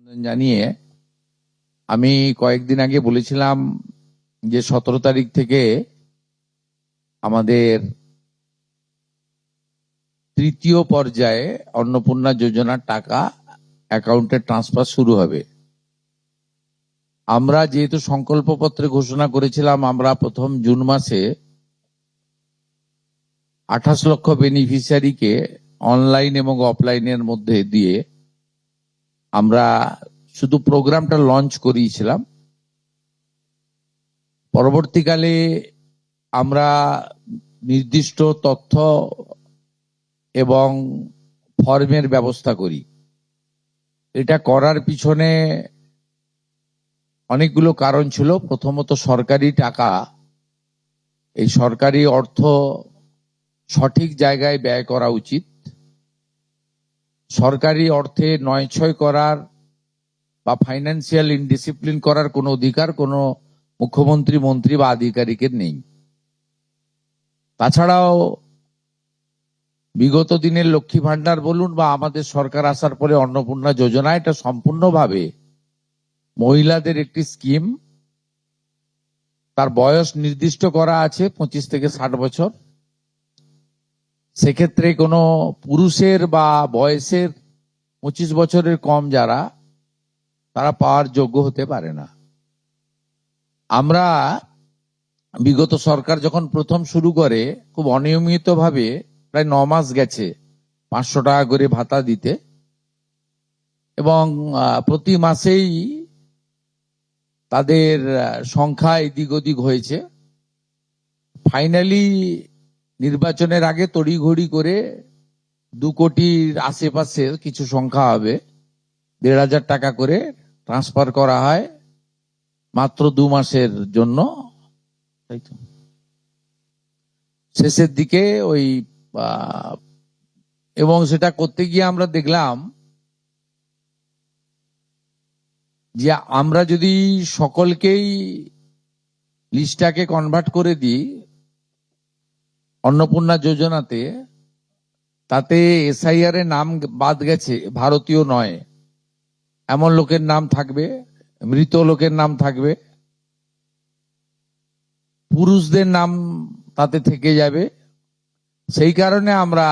জানিয়ে আমি কয়েকদিন আগে বলেছিলাম যে 17 তারিখ থেকে আমাদের তৃতীয় পর্যায়ে অন্নপূর্ণা যোজনার টাকা অ্যাকাউন্টে ট্রান্সফার শুরু হবে। আমরা যেহেতু সংকল্পপত্রে ঘোষণা করেছিলাম আমরা প্রথম জুন মাসে 28 লক্ষ বেনিফিশিয়ারিকে অনলাইন এবং অফলাইনের মধ্যে দিয়ে আমরা শুধু প্রোগ্রামটা লঞ্চ করিয়েছিলাম। পরবর্তীকালে আমরা নির্দিষ্ট তথ্য এবং ফর্মের ব্যবস্থা করি। এটা করার পিছনে অনেকগুলো কারণ ছিল। প্রথমত সরকারি টাকা, এই সরকারি অর্থ সঠিক জায়গায় ব্যয় করা উচিত। সরকারি অর্থে নয়ছয় করার বা ফাইন্যান্সিয়াল ইনডিসিপ্লিন করার কোনো অধিকার কোনো মুখ্যমন্ত্রী, মন্ত্রী বা আধিকারিকের নেই। তাছাড়াও বিগত দিনের লক্ষ্মী ভান্ডার বলুন বা আমাদের সরকার আসার পরে অন্নপূর্ণা যোজনা, এটা সম্পূর্ণভাবে মহিলাদের একটি স্কিম। তার বয়স নির্দিষ্ট করা আছে 25 থেকে 60 বছর। সেক্ষেত্রে কোনো পুরুষের বা বয়সের 25 বছরের কম যারা, তারা পাওয়ার যোগ্য হতে পারে না। আমরা বিগত সরকার যখন প্রথম শুরু করে খুব অনিয়মিতভাবে প্রায় 9 মাস গেছে 500 টাকা করে ভাতা দিতে, এবং প্রতি মাসেই তাদের সংখ্যা এদিক ওদিক হয়েছে। ফাইনালি নির্বাচনের আগে তড়িঘড়ি করে 2 কোটির আশেপাশের কিছু সংখ্যা হবে 1,500 টাকা করে ট্রান্সফার করা হয় মাত্র 2 মাসের জন্য। তাই তো শেষের দিকে ওই এবং সেটা করতে গিয়ে আমরা দেখলাম যে আমরা যদি সকলকেই লিস্টটাকে কনভার্ট করে দিই অন্নপূর্ণা যোজনাতে, তাতে এসআইআর এর নাম বাদ গেছে, ভারতীয় নয় এমন লোকের নাম থাকবে, মৃত লোকের নাম থাকবে, পুরুষদের নাম তাতে থেকে যাবে। সেই কারণে আমরা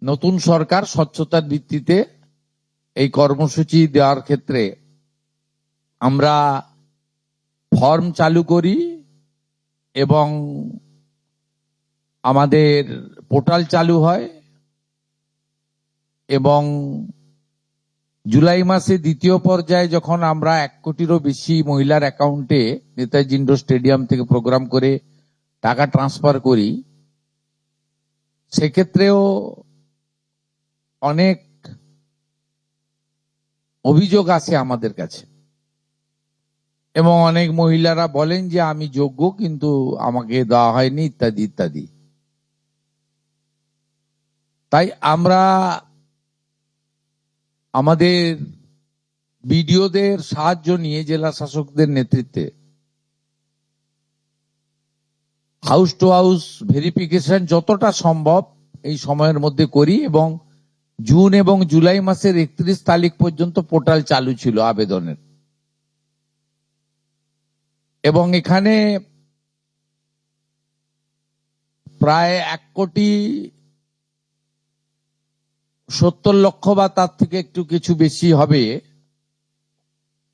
নতুন সরকার স্বচ্ছতার ভিত্তিতে এই কর্মসূচি দেওয়ার ক্ষেত্রে আমরা ফর্ম চালু করি এবং আমাদের পোর্টাল চালু হয়, এবং জুলাই মাসে দ্বিতীয় পর্যায়ে যখন আমরা 1 কোটিরও বেশি মহিলার অ্যাকাউন্টে নেতাজি ইন্ডোর স্টেডিয়াম থেকে প্রোগ্রাম করে টাকা ট্রান্সফার করি, সেক্ষেত্রেও অনেক অভিযোগ আসে আমাদের কাছে, এবং অনেক মহিলারা বলেন যে আমি যোগ্য কিন্তু আমাকে দেওয়া হয়নি ইত্যাদি ইত্যাদি। তাই আমরা আমাদের বিডিওদের সাহায্য নিয়ে জেলা শাসকদের নেতৃত্বে হাউস টু হাউস ভেরিফিকেশন যতটা সম্ভব এই সময়ের মধ্যে করি, এবং জুন এবং জুলাই মাসের 31 তারিখ পর্যন্ত পোর্টাল চালু ছিল আবেদনের। এবং এখানে প্রায় 1,70,00,000 বা তার থেকে একটু কিছু বেশি হবে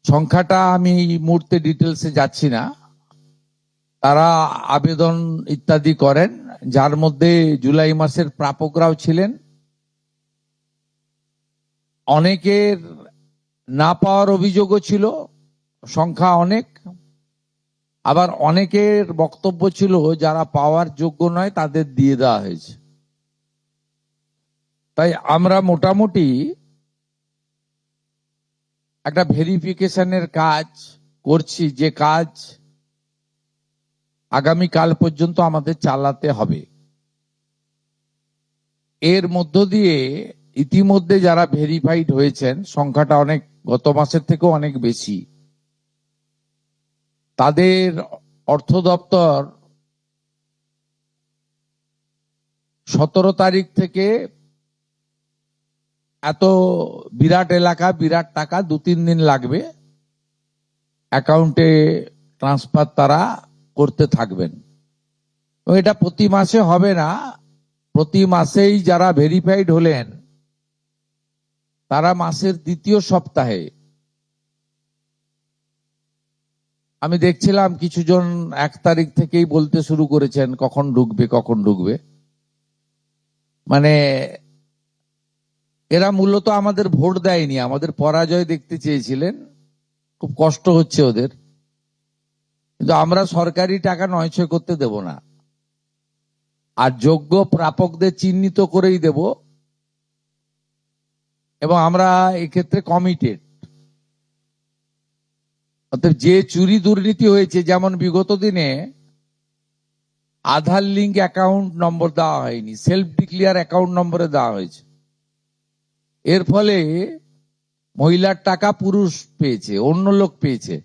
সংখ্যাটা, আমি এই মুহূর্তে ডিটেলসে যাচ্ছি না, তারা আবেদন ইত্যাদি করেন, যার মধ্যে জুলাই মাসের প্রাপকরাও ছিলেন। অনেকের না পাওয়ার অভিযোগও ছিল, সংখ্যা অনেক। আবার অনেকের বক্তব্য ছিল যারা পাওয়ার যোগ্য নয় তাদের দিয়ে দেওয়া হয়েছে। তাই আমরা মোটামুটি একটা ভেরিফিকেশনের কাজ করছি, যে কাজ আগামী কাল পর্যন্ত আমাদের চালাতে হবে। এর মধ্য দিয়ে ইতিমধ্যে যারা ভেরিফাইড হয়েছেন সংখ্যাটা অনেক, গত মাসের থেকেও অনেক বেশি, তাদের অর্থ দপ্তর 17 তারিখ থেকে এত বিরাট এলাকা, বিরাট টাকা, 2-3 দিন লাগবে, অ্যাকাউন্টে ট্রান্সফার তারা করতে থাকবেন। এটা প্রতি মাসে হবে না, প্রতি মাসেই যারা ভেরিফাইড হলেন তারা মাসের 2য় সপ্তাহে, আমি দেখছিলাম কিছুজন 1 তারিখ থেকেই বলতে শুরু করেছেন কখন ঢুকবে কখন ঢুকবে। মানে এরা মূলত আমাদের ভোট দেয়নি, আমাদের পরাজয় দেখতে চেয়েছিলেন, খুব কষ্ট হচ্ছে ওদের। কিন্তু আমরা সরকারি টাকা নয়ছয় করতে দেব না, আর যোগ্য প্রাপকদের চিহ্নিত করেই দেব, এবং আমরা এক্ষেত্রে কমিটেড। অর্থাৎ যে চুরি দুর্নীতি হয়েছে, যেমন বিগত দিনে আধার লিঙ্ক অ্যাকাউন্ট নম্বর দেওয়া হয়নি, সেলফ ডিক্লিয়ার অ্যাকাউন্ট নম্বরে দেওয়া হয়েছে, এর ফলে মহিলার টাকা পুরুষ পেয়েছে, অন্য লোক পেয়েছে,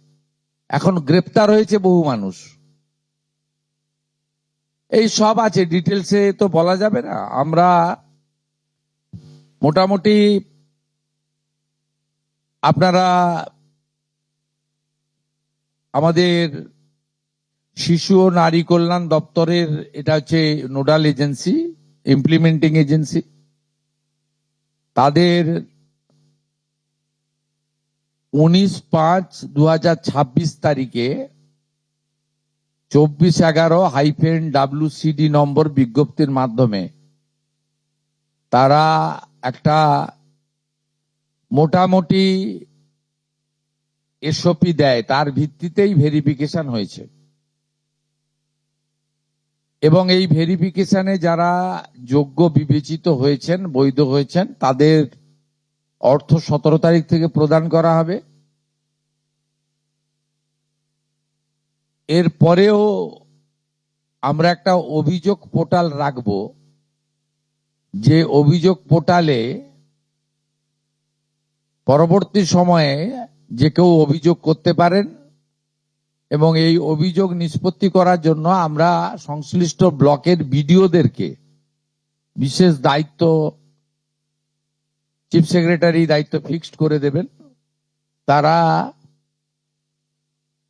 এখন গ্রেপ্তার হয়েছে বহু মানুষ। এই সব আছে, ডিটেলসে তো বলা যাবে না। আমরা মোটামুটি আপনারা আমাদের শিশু ও নারী কল্যাণ দপ্তরের, এটা হচ্ছে নোডাল এজেন্সি, ইমপ্লিমেন্টিং এজেন্সি, তাদের 19/5/2026 তারিখে 2411-WCD নম্বর বিজ্ঞপ্তির মাধ্যমে তারা একটা মোটামুটি এসওপি দেয়, তার ভিত্তিতেই ভেরিফিকেশন হয়েছে। এবং এই ভেরিফিকেশনে যারা যোগ্য বিবেচিত হয়েছেন, বৈধ হয়েছেন, তাদের অর্থ 17 তারিখ থেকে প্রদান করা হবে। এরপরেও আমরা একটা অভিযোগ পোর্টাল রাখব, যে অভিযোগ পোর্টালে পরবর্তী সময়ে যে কেউ অভিযোগ করতে পারেন, এবং এই অভিযোগ নিষ্পত্তি করার জন্য আমরা সংশ্লিষ্ট ব্লকের বিডিওদেরকে বিশেষ দায়িত্ব, চিফ সেক্রেটারি দায়িত্ব ফিক্সড করে দেবেন। তারা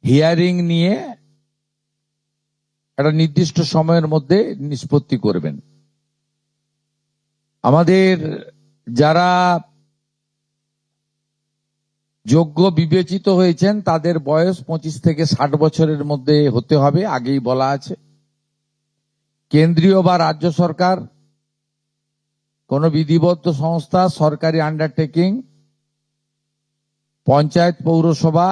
হিয়ারিং নিয়ে একটা নির্দিষ্ট সময়ের মধ্যে নিষ্পত্তি করবেন। আমাদের যারা যোগ্য বিবেচিত হয়েছেন তাদের বয়স 25 থেকে 60 বছরের মধ্যে হতে হবে, আগেই বলা আছে। কেন্দ্রীয় বা রাজ্য সরকার, কোন বিধিবদ্ধ সংস্থা, সরকারি আন্ডারটেকিং, পঞ্চায়েত, পৌরসভা,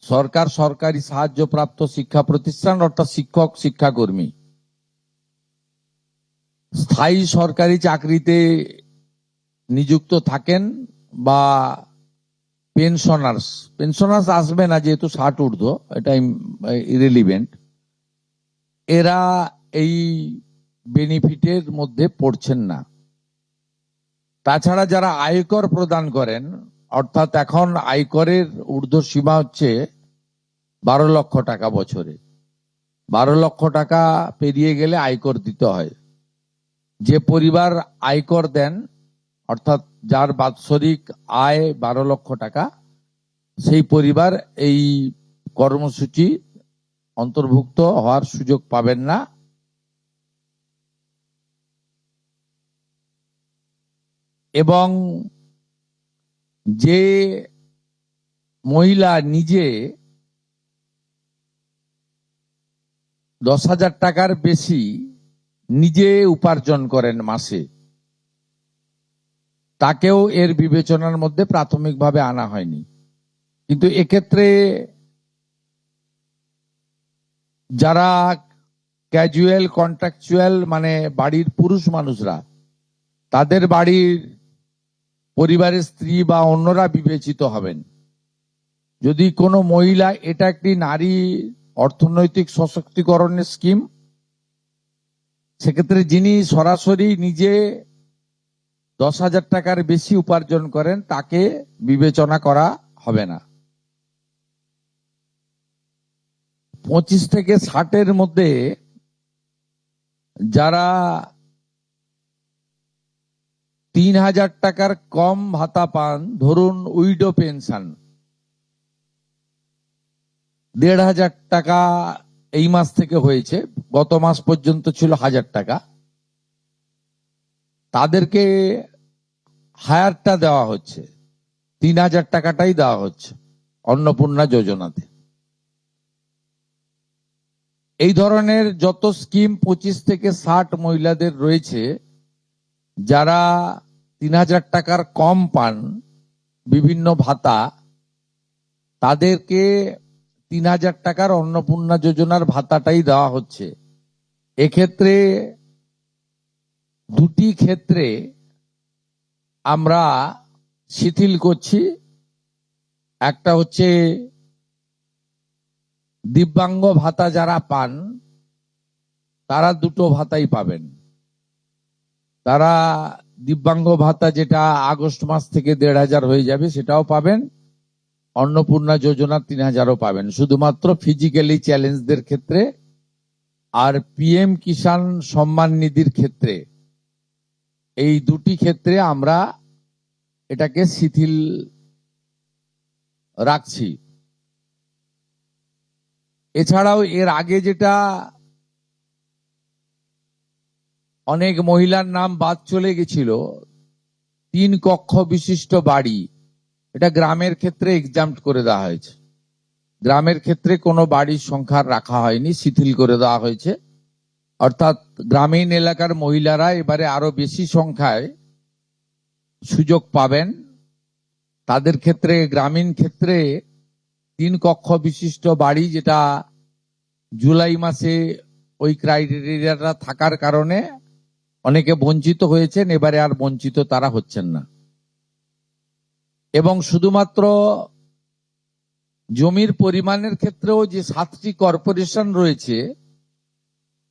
সরকার, সরকারি সাহায্যপ্রাপ্ত শিক্ষা প্রতিষ্ঠান অর্থাৎ শিক্ষক, শিক্ষাকর্মী, স্থায়ী সরকারি চাকরিতে নিযুক্ত থাকেন, বা পেনশনার্স আসবে না যেহেতু 60 ঊর্ধ্ব, এটা ইরেলিভেন্ট, এরা এই বেনিফিটের মধ্যে পড়ছেন না। তাছাড়া যারা আয়কর প্রদান করেন, অর্থাৎ এখন আয়করের ঊর্ধ্ব সীমা হচ্ছে 12 লক্ষ টাকা বছরে, 12 লক্ষ টাকা পেরিয়ে গেলে আয়কর দিতে হয়। যে পরিবার আয়কর দেন, অর্থাৎ যার বাৎসরিক আয় 12 লক্ষ টাকা, সেই পরিবার এই কর্মসূচি অন্তর্ভুক্ত হওয়ার সুযোগ পাবেন না। এবং যে মহিলা নিজে 10,000 টাকার বেশি নিজে উপার্জন করেন মাসে, তাকেও এর বিবেচনার মধ্যে প্রাথমিকভাবে আনা হয়নি। কিন্তু এক্ষেত্রে যারা ক্যাজুয়াল, কন্ট্রাকচুয়াল, মানে বাড়ির পুরুষ মানুষরা, তাদের বাড়ির পরিবারের স্ত্রী বা অন্যরা বিবেচিত হবেন। যদি কোনো মহিলা, এটা একটি নারী অর্থনৈতিক সশক্তিকরণের স্কিম, সেক্ষেত্রে যিনি সরাসরি নিজে 10,000 টাকার বেশি উপার্জন করেন তাকে বিবেচনা করা হবে না। 25 থেকে 60-এর মধ্যে যারা 3,000 টাকার কম ভাতা পান, ধরুন উইডো পেনশন 1,500 টাকা এই মাস থেকে হয়েছে, গত মাস পর্যন্ত ছিল 1,000 টাকা, তাদেরকে হায়ারটা দেওয়া হচ্ছে, 3,000 টাকাটাই দেওয়া হচ্ছে অন্নপূর্ণা যোজনাতে। এই ধরনের যত স্কিম 25 থেকে 60 মহিলাদের রয়েছে যারা 3,000 টাকার কম পান বিভিন্ন ভাতা, তাদেরকে 3,000 টাকার অন্নপূর্ণা যোজনার ভাতাটাই দেওয়া হচ্ছে। এক্ষেত্রে দুটি ক্ষেত্রে আমরা শিথিল করছি। একটা হচ্ছে দিব্যাঙ্গ ভাতা যারা পান তারা দুটো ভাতাই পাবেন। তারা দিব্যাঙ্গ ভাতা যেটা আগস্ট মাস থেকে 1,500 হয়ে যাবে সেটাও পাবেন, অন্নপূর্ণা যোজনা 3,000ও পাবেন, শুধুমাত্র ফিজিক্যালি চ্যালেঞ্জদের ক্ষেত্রে। আর পিএম কিষাণ সম্মান নিধির ক্ষেত্রে, এই দুটি ক্ষেত্রে আমরা এটাকে শিথিল রাখছি। এছাড়াও এর আগে যেটা অনেক মহিলার নাম বাদ চলে গেছিল, 3 কক্ষ বিশিষ্ট বাড়ি, এটা গ্রামের ক্ষেত্রে এক্সাম্পট করে দেওয়া হয়েছে। গ্রামের ক্ষেত্রে কোনো বাড়ির সংখ্যা রাখা হয়নি, শিথিল করে দেওয়া হয়েছে। অর্থাৎ গ্রামীণ এলাকার মহিলারা এবারে আরো বেশি সংখ্যায় সুযোগ পাবেন। তাদের ক্ষেত্রে, গ্রামীণ ক্ষেত্রে 3 কক্ষ বিশিষ্ট বাড়ি, যেটা জুলাই মাসে ওই ক্রাইটেরিয়াটা থাকার কারণে অনেকে বঞ্চিত হয়েছেন, এবারে আর বঞ্চিত তারা হচ্ছেন না। এবং শুধুমাত্র জমির পরিমাণের ক্ষেত্রেও যে 7টি কর্পোরেশন রয়েছে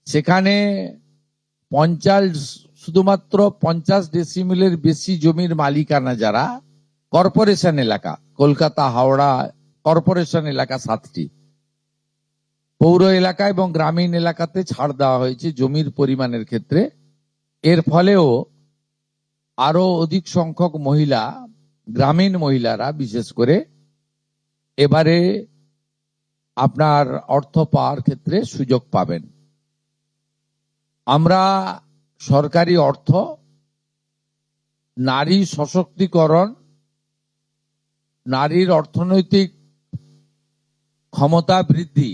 সেখানে শুধুমাত্র 50 ডেসিমিলের বেশি জমির মালিকানা যারা কর্পোরেশন এলাকা, কলকাতা হাওড়া কর্পোরেশন এলাকা 7টি, পৌর এলাকা এবং গ্রামীণ এলাকাতে ছাড় দেওয়া হয়েছে জমির পরিমাণের ক্ষেত্রে। এর ফলেও আরো অধিক সংখ্যক মহিলা, গ্রামীণ মহিলারা বিশেষ করে, এবারে আপনার অর্থ পাওয়ার ক্ষেত্রে সুযোগ পাবেন। আমরা সরকারি অর্থ নারী সশক্তিকরণ, নারীর অর্থনৈতিক ক্ষমতা বৃদ্ধি,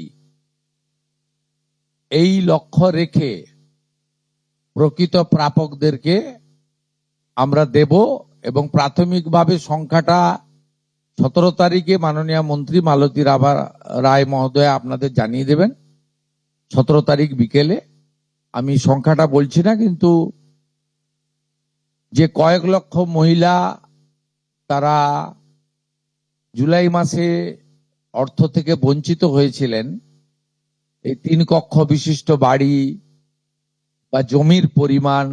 এই লক্ষ্য রেখে প্রকৃত প্রাপকদেরকে আমরা দেব। এবং প্রাথমিকভাবে সংখ্যাটা 17 তারিখে মাননীয় মন্ত্রী মালতী রায় মহোদয় আপনাদের জানিয়ে দেবেন, 17 তারিখ বিকেলে। আমি সংখ্যাটা বলছি না, কিন্তু যে কয়েক লক্ষ মহিলা তারা জুলাই মাসে অর্থ থেকে বঞ্চিত হয়েছিলেন, এই 3 কক্ষ বিশিষ্ট বাড়ি বা জমির পরিমাণ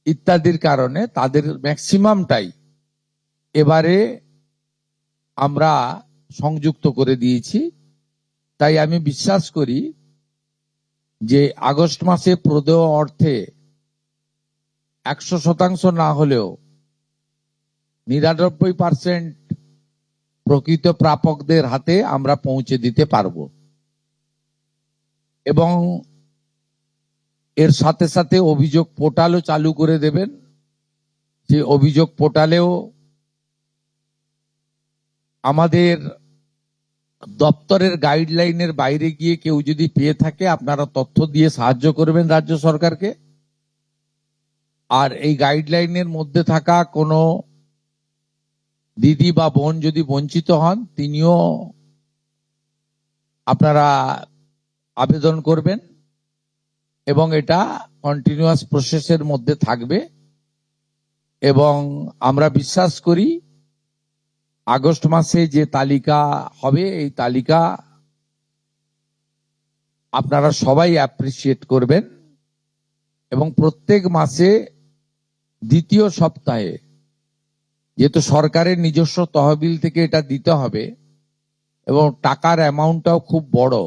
ইত্যাদির কারণে তাদের ম্যাক্সিমামটাই এবারে আমরা সংযুক্ত করে দিয়েছি। তাই আমি বিশ্বাস করি যে আগস্ট মাসে প্রদেয় অর্থে 100% না হলেও 99% প্রকৃত প্রাপকদের হাতে আমরা পৌঁছে দিতে পারবো। এবং এর সাথে সাথে অভিযোগ পোর্টালও চালু করে দেবেন। যে অভিযোগ পোর্টালেও আমাদের দপ্তরের গাইডলাইনের বাইরে গিয়ে কেউ যদি পেয়ে থাকে, আপনারা তথ্য দিয়ে সাহায্য করবেন রাজ্য সরকারকে। আর এই গাইডলাইনের মধ্যে থাকা কোনো দিদি বা বোন যদি বঞ্চিত হন, তিনিও আপনারা আবেদন করবেন এবং এটা কন্টিনিউয়াস প্রসেসের মধ্যে থাকবে। এবং আমরা বিশ্বাস করি আগস্ট মাসে যে তালিকা হবে, এই তালিকা আপনারা সবাই অ্যাপ্রিসিয়েট করবেন। এবং প্রত্যেক মাসে দ্বিতীয় সপ্তাহে, যেহেতু সরকারের নিজস্ব তহবিল থেকে এটা দিতে হবে এবং টাকার অ্যামাউন্টটাও খুব বড়,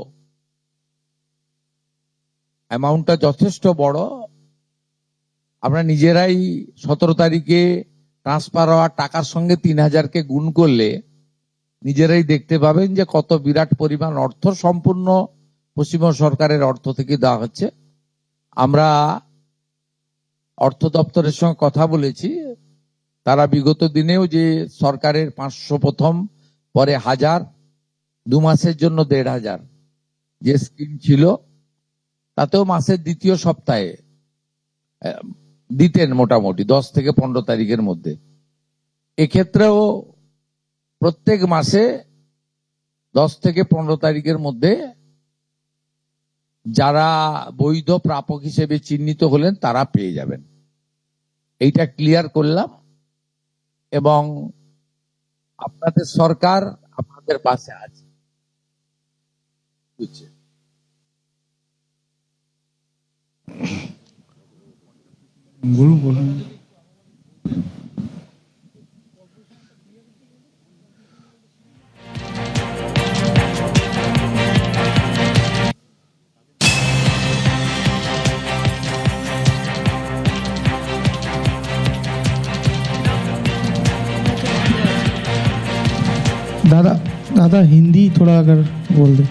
অ্যামাউন্টটা যথেষ্ট বড়, আমরা নিজেরাই 17 তারিখে ট্রান্সফার হওয়া টাকার সঙ্গে 3,000-কে গুণ করলে নিজেরাই দেখতে পাবেন যে কত বিরাট পরিমাণ অর্থ সম্পূর্ণ পশ্চিমবঙ্গ সরকারের অর্থ থেকে দেওয়া হচ্ছে। আমরা অর্থ দপ্তরের সঙ্গে কথা বলেছি, তারা বিগত দিনেও যে সরকারের 500 প্রথম, পরে 1000, 2 মাসের জন্য 1,500 যে স্কিম ছিল, তাতেও মাসের দ্বিতীয় সপ্তাহে দিতেন মোটামুটি 10 থেকে 15 তারিখের মধ্যে। এক্ষেত্রেও প্রত্যেক মাসে 10 থেকে 15 তারিখের মধ্যে যারা বৈধ প্রাপক হিসেবে চিহ্নিত হলেন তারা পেয়ে যাবেন। এইটা ক্লিয়ার করলাম এবং আপনাদের সরকার আপনাদের পাশে আছে। বুঝছে? বলুন। दादा हिंदी थोड़ा अगर बोल दे।